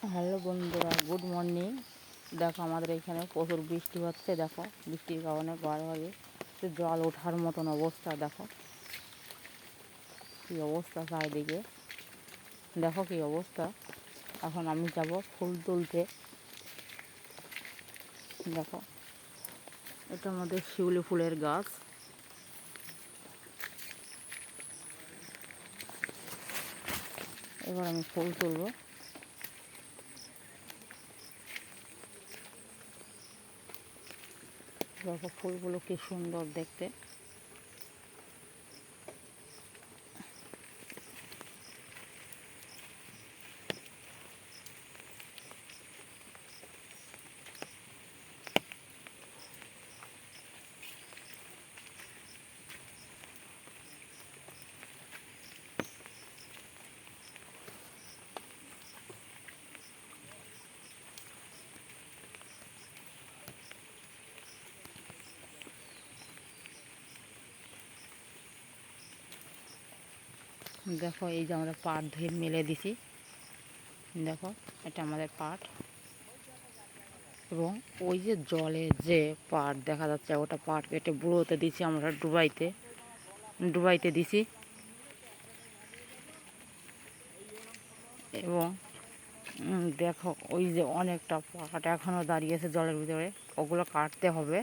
Hello বন্ধুরা, good morning. দেখো আমাদের এখানে প্রচুর বৃষ্টি হচ্ছে। দেখো বৃষ্টির কারণে ঘরে জল ওঠার মতন অবস্থা। দেখো কী অবস্থা চারিদিকে, দেখো কী অবস্থা। এখন আমি যাব ফুল তুলতে। দেখো এটা আমাদের শিউলি ফুলের গাছ। এবার আমি ফুল তুলব। দেখো ফুলগুলো কি সুন্দর দেখতে। দেখো এই যে আমরা পাট ধুয়ে মেলে দিছি। দেখো এটা আমাদের পাট, এবং ওই যে জলে যে পাট দেখা যাচ্ছে ওটা পাট কেটে বুড়োতে দিছি আমরা, ডুবাইতে দিছি। এবং দেখো ওই যে অনেকটা পাট এখনও দাঁড়িয়েছে জলের ভিতরে, ওগুলো কাটতে হবে।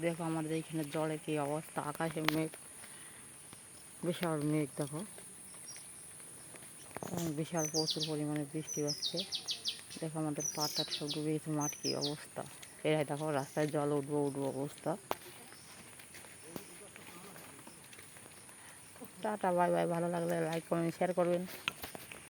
দেখো আমাদের এইখানে জলের কী অবস্থা, আকাশে মেঘ, বিশাল মেঘ। দেখো বিশাল প্রচুর পরিমাণে বৃষ্টি হচ্ছে। দেখো আমাদের পাট টাট সব ডুবে গেছে, মাঠ কী অবস্থা। এরাই দেখো রাস্তায় জল উঠবো অবস্থা। Tata, bye bye. ভালো লাগলে লাইক কমেন্ট শেয়ার করবেন।